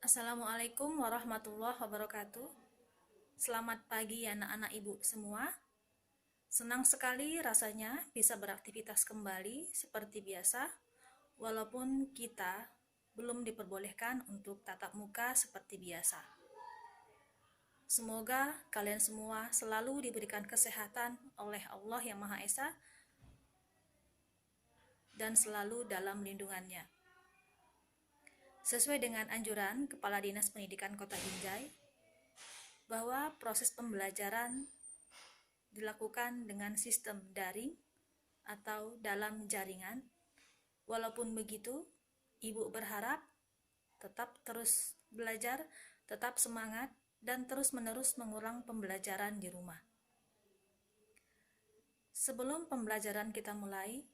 Assalamualaikum warahmatullahi wabarakatuh. Selamat pagi anak-anak ibu semua. Senang sekali rasanya bisa beraktivitas kembali seperti biasa, walaupun kita belum diperbolehkan untuk tatap muka seperti biasa. Semoga kalian semua selalu diberikan kesehatan oleh Allah yang Maha Esa dan selalu dalam lindungannya. Sesuai dengan anjuran Kepala Dinas Pendidikan Kota Binjai, bahwa proses pembelajaran dilakukan dengan sistem daring atau dalam jaringan. Walaupun begitu, Ibu berharap tetap terus belajar, tetap semangat, dan terus-menerus mengulang pembelajaran di rumah. Sebelum pembelajaran kita mulai,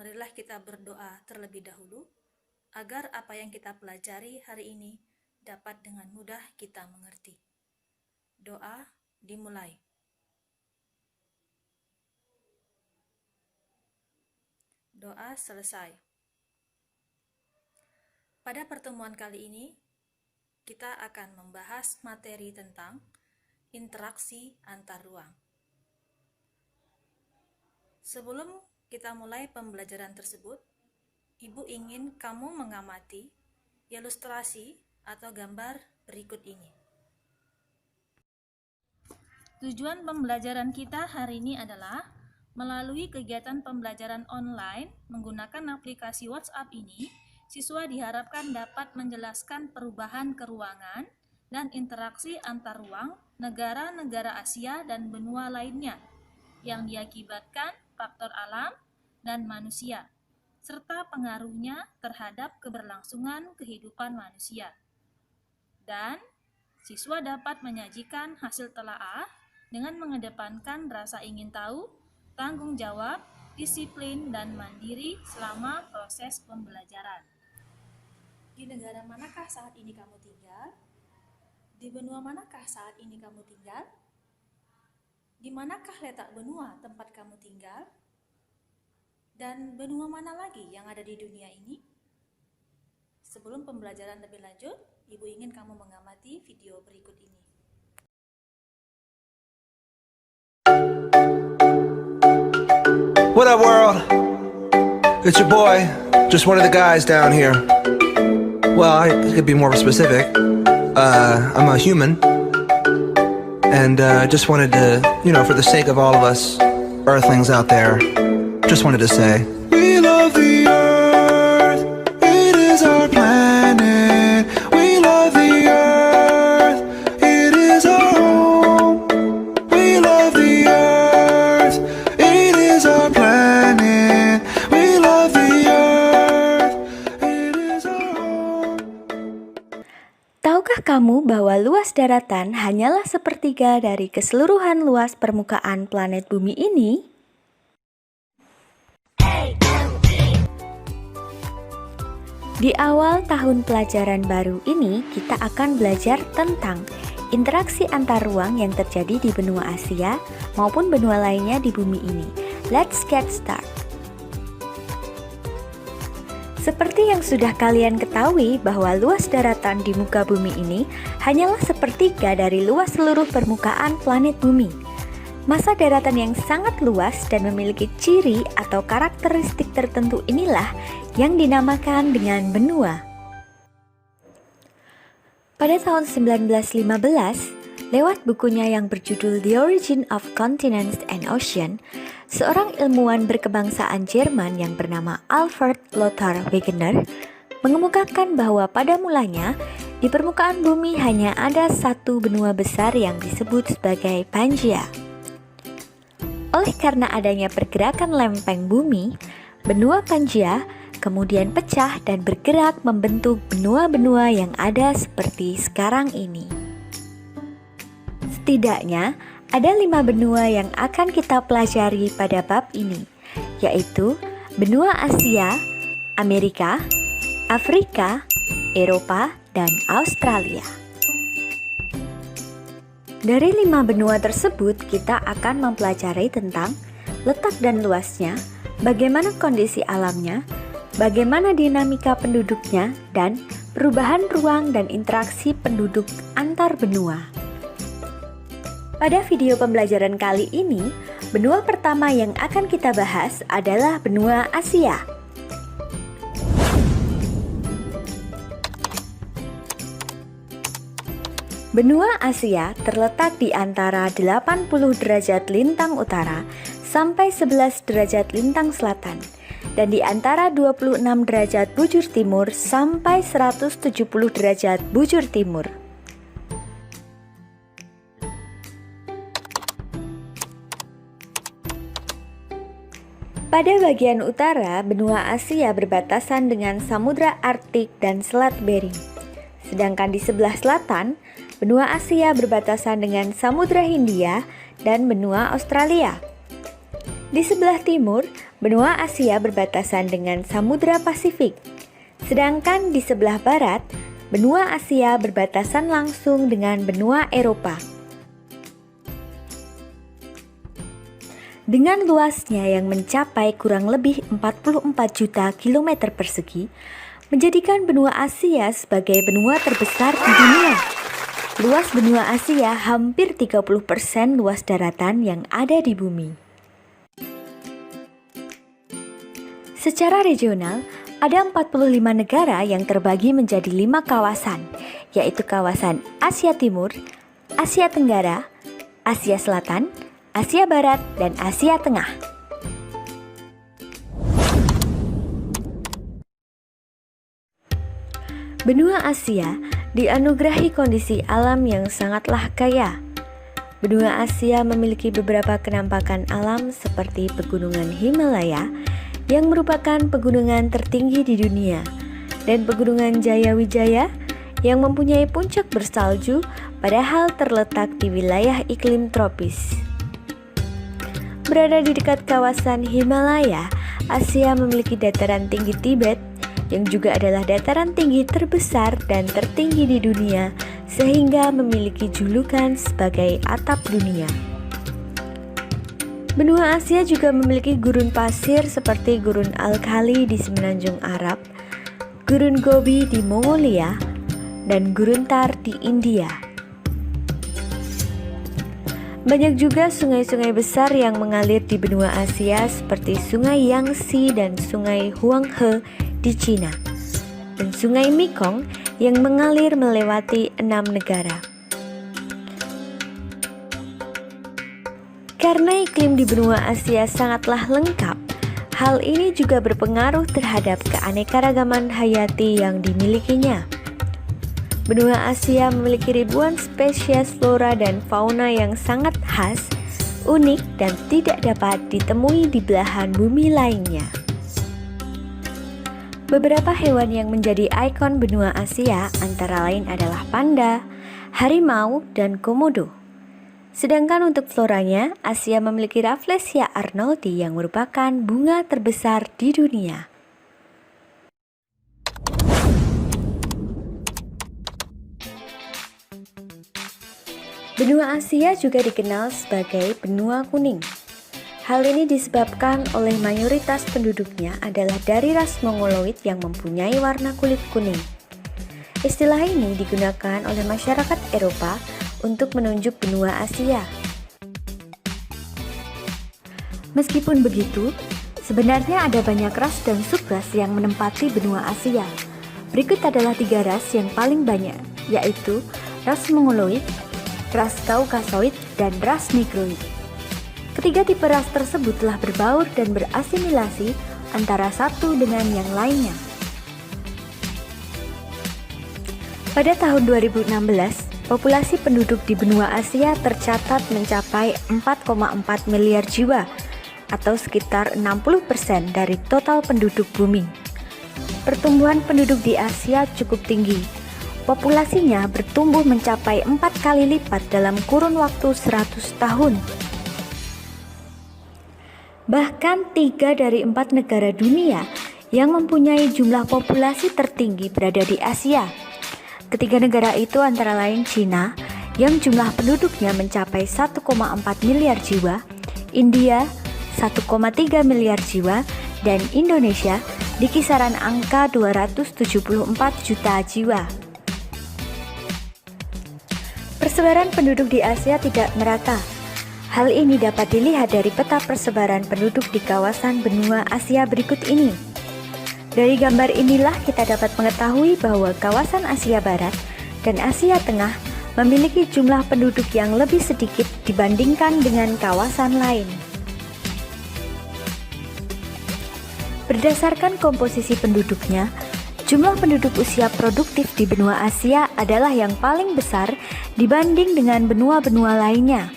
marilah kita berdoa terlebih dahulu, agar apa yang kita pelajari hari ini dapat dengan mudah kita mengerti. Doa dimulai. Doa selesai. Pada pertemuan kali ini, kita akan membahas materi tentang interaksi antar ruang. Sebelum kita mulai pembelajaran tersebut, Ibu ingin kamu mengamati ilustrasi atau gambar berikut ini. Tujuan pembelajaran kita hari ini adalah melalui kegiatan pembelajaran online menggunakan aplikasi WhatsApp ini, siswa diharapkan dapat menjelaskan perubahan keruangan dan interaksi antar ruang negara-negara Asia dan benua lainnya yang diakibatkan faktor alam dan manusia, serta pengaruhnya terhadap keberlangsungan kehidupan manusia. Dan siswa dapat menyajikan hasil telaah dengan mengedepankan rasa ingin tahu, tanggung jawab, disiplin, dan mandiri selama proses pembelajaran. Di negara manakah saat ini kamu tinggal? Di benua manakah saat ini kamu tinggal? Di manakah letak benua tempat kamu tinggal? Dan benua mana lagi yang ada di dunia ini? Sebelum pembelajaran lebih lanjut, Ibu ingin kamu mengamati video berikut ini. What up, world? It's your boy, just one of the guys down here. Well, I could be more specific. I'm a human, and just wanted to, for the sake of all of us Earthlings out there, just wanted to say, we love the Earth, it is our planet. We love the Earth, it is our home. We love the Earth, it is our planet. We love the Earth, it is our home. Tahukah kamu bahwa luas daratan hanyalah sepertiga dari keseluruhan luas permukaan planet bumi ini? Di awal tahun pelajaran baru ini, kita akan belajar tentang interaksi antar ruang yang terjadi di benua Asia maupun benua lainnya di bumi ini. Let's get started. Seperti yang sudah kalian ketahui bahwa luas daratan di muka bumi ini hanyalah sepertiga dari luas seluruh permukaan planet bumi. Massa daratan yang sangat luas dan memiliki ciri atau karakteristik tertentu inilah yang dinamakan dengan benua. Pada tahun 1915, lewat bukunya yang berjudul The Origin of Continents and Ocean, seorang ilmuwan berkebangsaan Jerman yang bernama Alfred Lothar Wegener mengemukakan bahwa pada mulanya di permukaan bumi hanya ada satu benua besar yang disebut sebagai Pangaea. Oleh karena adanya pergerakan lempeng bumi, benua Pangaea kemudian pecah dan bergerak membentuk benua-benua yang ada seperti sekarang ini. Setidaknya ada 5 benua yang akan kita pelajari pada bab ini, yaitu benua Asia, Amerika, Afrika, Eropa, dan Australia. Dari 5 benua tersebut, kita akan mempelajari tentang letak dan luasnya, bagaimana kondisi alamnya, bagaimana dinamika penduduknya, dan perubahan ruang dan interaksi penduduk antar benua. Pada video pembelajaran kali ini, benua pertama yang akan kita bahas adalah benua Asia. Benua Asia terletak di antara 80 derajat lintang utara sampai 11 derajat lintang selatan dan di antara 26 derajat bujur timur sampai 170 derajat bujur timur. Pada bagian utara, benua Asia berbatasan dengan Samudra Arktik dan Selat Bering. Sedangkan di sebelah selatan, benua Asia berbatasan dengan Samudra Hindia dan benua Australia. Di sebelah timur, benua Asia berbatasan dengan Samudra Pasifik. Sedangkan di sebelah barat, benua Asia berbatasan langsung dengan benua Eropa. Dengan luasnya yang mencapai kurang lebih 44 juta kilometer persegi, menjadikan benua Asia sebagai benua terbesar di dunia. Luas benua Asia hampir 30% luas daratan yang ada di bumi. Secara regional, ada 45 negara yang terbagi menjadi 5 kawasan, yaitu kawasan Asia Timur, Asia Tenggara, Asia Selatan, Asia Barat, dan Asia Tengah. Benua Asia dianugerahi kondisi alam yang sangatlah kaya. Benua Asia memiliki beberapa kenampakan alam seperti pegunungan Himalaya yang merupakan pegunungan tertinggi di dunia dan pegunungan Jayawijaya yang mempunyai puncak bersalju padahal terletak di wilayah iklim tropis. Berada di dekat kawasan Himalaya, Asia memiliki dataran tinggi Tibet yang juga adalah dataran tinggi terbesar dan tertinggi di dunia sehingga memiliki julukan sebagai atap dunia. Benua Asia juga memiliki gurun pasir seperti Gurun Al-Khali di Semenanjung Arab, Gurun Gobi di Mongolia, dan Gurun Thar di India. Banyak juga sungai-sungai besar yang mengalir di benua Asia seperti Sungai Yangtze dan Sungai Huanghe di Cina, dan Sungai Mekong yang mengalir melewati 6 negara. Karena iklim di benua Asia sangatlah lengkap, hal ini juga berpengaruh terhadap keanekaragaman hayati yang dimilikinya. Benua Asia memiliki ribuan spesies flora dan fauna yang sangat khas, unik, dan tidak dapat ditemui di belahan bumi lainnya. Beberapa hewan yang menjadi ikon benua Asia antara lain adalah panda, harimau, dan komodo. Sedangkan untuk floranya, Asia memiliki Rafflesia arnoldii yang merupakan bunga terbesar di dunia. Benua Asia juga dikenal sebagai benua kuning. Hal ini disebabkan oleh mayoritas penduduknya adalah dari ras Mongoloid yang mempunyai warna kulit kuning. Istilah ini digunakan oleh masyarakat Eropa untuk menunjuk benua Asia. Meskipun begitu, sebenarnya ada banyak ras dan subras yang menempati benua Asia. Berikut adalah 3 ras yang paling banyak, yaitu ras Mongoloid, ras Kaukasoid, dan ras Negroid. Ketiga tipe ras tersebut telah berbaur dan berasimilasi antara satu dengan yang lainnya. Pada tahun 2016, populasi penduduk di benua Asia tercatat mencapai 4,4 miliar jiwa atau sekitar 60% dari total penduduk bumi. Pertumbuhan penduduk di Asia cukup tinggi. Populasinya bertumbuh mencapai 4 kali lipat dalam kurun waktu 100 tahun. Bahkan 3 dari 4 negara dunia yang mempunyai jumlah populasi tertinggi berada di Asia. Ketiga negara itu antara lain Cina yang jumlah penduduknya mencapai 1,4 miliar jiwa, India 1,3 miliar jiwa, dan Indonesia di kisaran angka 274 juta jiwa. Persebaran penduduk di Asia tidak merata. Hal ini dapat dilihat dari peta persebaran penduduk di kawasan benua Asia berikut ini. Dari gambar inilah kita dapat mengetahui bahwa kawasan Asia Barat dan Asia Tengah memiliki jumlah penduduk yang lebih sedikit dibandingkan dengan kawasan lain. Berdasarkan komposisi penduduknya, jumlah penduduk usia produktif di benua Asia adalah yang paling besar dibanding dengan benua-benua lainnya.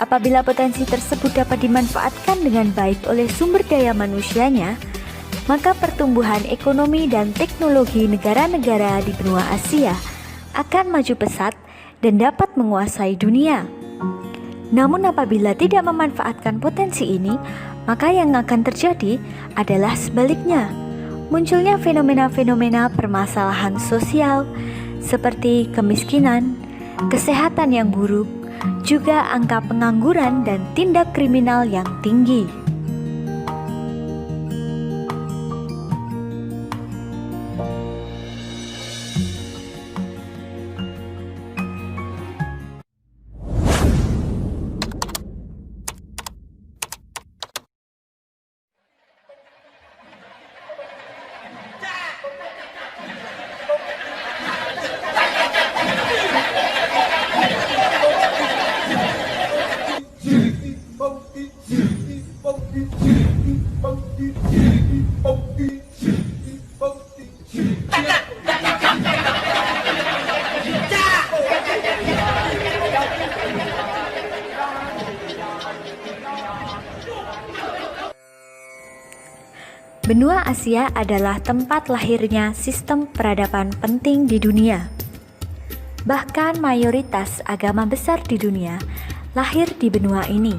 Apabila potensi tersebut dapat dimanfaatkan dengan baik oleh sumber daya manusianya, maka pertumbuhan ekonomi dan teknologi negara-negara di benua Asia akan maju pesat dan dapat menguasai dunia. Namun apabila tidak memanfaatkan potensi ini, maka yang akan terjadi adalah sebaliknya. Munculnya fenomena-fenomena permasalahan sosial seperti kemiskinan, kesehatan yang buruk, juga angka pengangguran dan tindak kriminal yang tinggi. Benua Asia adalah tempat lahirnya sistem peradaban penting di dunia. Bahkan mayoritas agama besar di dunia lahir di benua ini.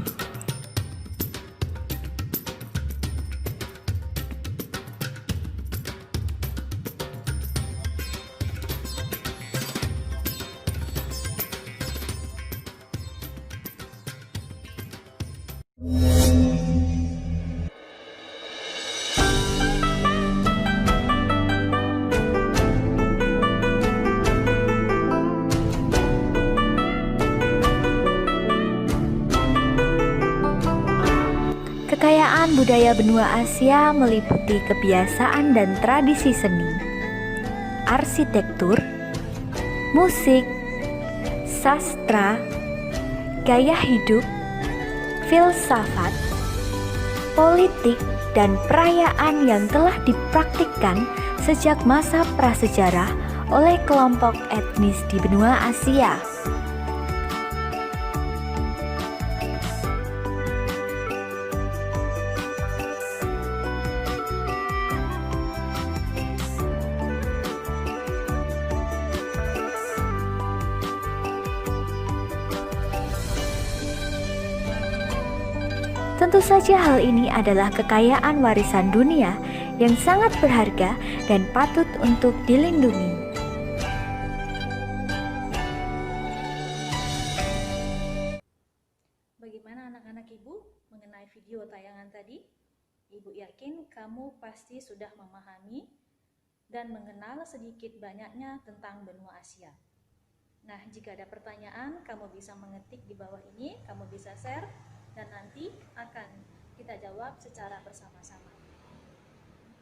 Kekayaan budaya benua Asia meliputi kebiasaan dan tradisi seni, arsitektur, musik, sastra, gaya hidup, filsafat, politik, dan perayaan yang telah dipraktikkan sejak masa prasejarah oleh kelompok etnis di benua Asia. Tentu saja hal ini adalah kekayaan warisan dunia yang sangat berharga dan patut untuk dilindungi. Bagaimana anak-anak Ibu mengenai video tayangan tadi? Ibu yakin kamu pasti sudah memahami dan mengenal sedikit banyaknya tentang benua Asia. Nah, jika ada pertanyaan, kamu bisa mengetik di bawah ini, kamu bisa share, dan nanti akan kita jawab secara bersama-sama.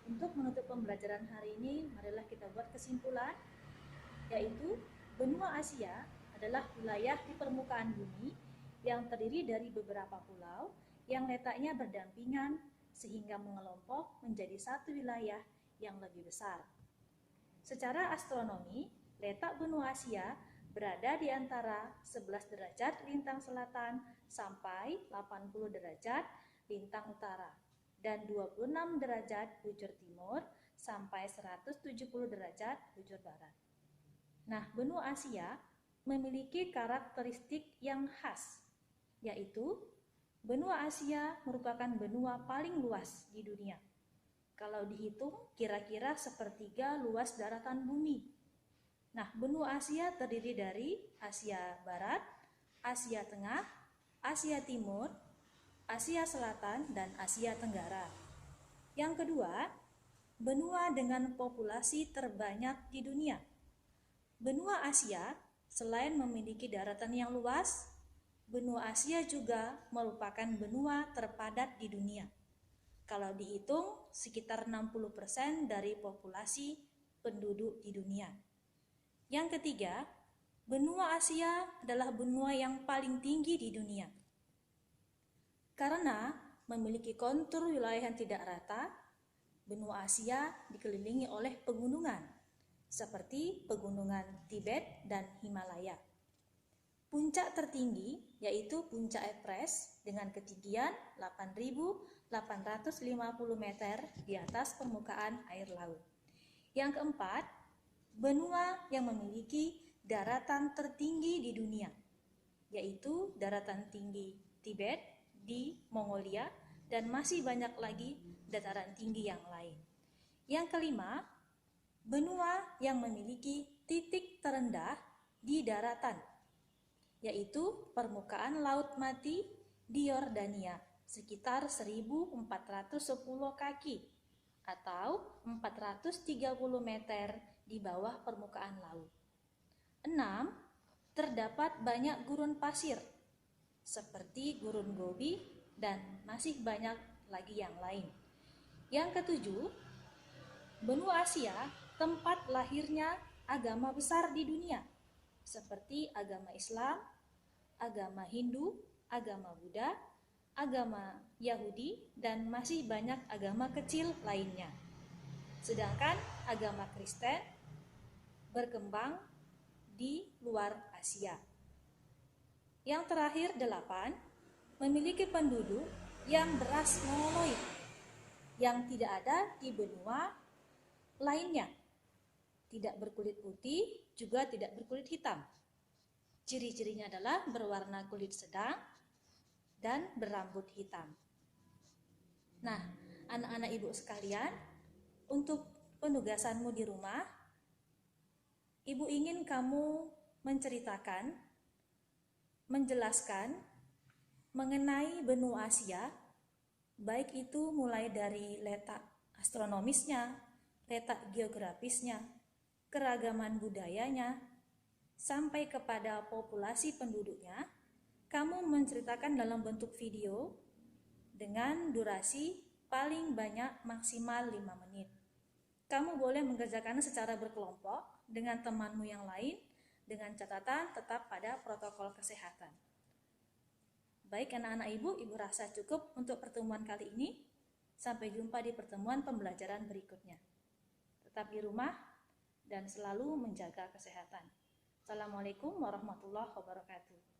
Untuk menutup pembelajaran hari ini, marilah kita buat kesimpulan, yaitu benua Asia adalah wilayah di permukaan bumi yang terdiri dari beberapa pulau yang letaknya berdampingan sehingga mengelompok menjadi satu wilayah yang lebih besar. Secara astronomi, letak benua Asia berada di antara 11 derajat lintang selatan sampai 80 derajat lintang utara dan 26 derajat bujur timur sampai 170 derajat bujur barat. Nah, benua Asia memiliki karakteristik yang khas, yaitu benua Asia merupakan benua paling luas di dunia. Kalau dihitung, kira-kira sepertiga luas daratan bumi. Nah, benua Asia terdiri dari Asia Barat, Asia Tengah, Asia Timur, Asia Selatan, dan Asia Tenggara. Yang kedua, benua dengan populasi terbanyak di dunia. Benua Asia, selain memiliki daratan yang luas, benua Asia juga merupakan benua terpadat di dunia. Kalau dihitung, sekitar 60% dari populasi penduduk di dunia. Yang ketiga, benua Asia adalah benua yang paling tinggi di dunia. Karena memiliki kontur wilayah yang tidak rata, benua Asia dikelilingi oleh pegunungan, seperti pegunungan Tibet dan Himalaya. Puncak tertinggi yaitu Puncak Everest dengan ketinggian 8.850 meter di atas permukaan air laut. Yang keempat, benua yang memiliki daratan tertinggi di dunia, yaitu daratan tinggi Tibet di Mongolia dan masih banyak lagi dataran tinggi yang lain. Yang kelima, benua yang memiliki titik terendah di daratan, yaitu permukaan Laut Mati di Yordania, sekitar 1.410 kaki atau 430 meter di bawah permukaan laut. 6. Terdapat banyak gurun pasir, seperti Gurun Gobi dan masih banyak lagi yang lain. Yang ketujuh, benua Asia tempat lahirnya agama besar di dunia, seperti agama Islam, agama Hindu, agama Buddha, agama Yahudi, dan masih banyak agama kecil lainnya. Sedangkan agama Kristen berkembang di luar Asia. Yang terakhir 8, memiliki penduduk yang beras mongoloid yang tidak ada di benua lainnya. Tidak berkulit putih, juga tidak berkulit hitam. Ciri-cirinya adalah berwarna kulit sedang dan berambut hitam. Nah, anak-anak ibu sekalian, untuk penugasanmu di rumah, ibu ingin kamu menceritakan, menjelaskan mengenai benua Asia, baik itu mulai dari letak astronomisnya, letak geografisnya, keragaman budayanya, sampai kepada populasi penduduknya. Kamu menceritakan dalam bentuk video dengan durasi paling banyak maksimal 5 menit. Kamu boleh mengerjakannya secara berkelompok dengan temanmu yang lain, dengan catatan tetap pada protokol kesehatan. Baik anak-anak ibu rasa cukup untuk pertemuan kali ini. Sampai jumpa di pertemuan pembelajaran berikutnya. Tetap di rumah dan selalu menjaga kesehatan. Assalamualaikum warahmatullahi wabarakatuh.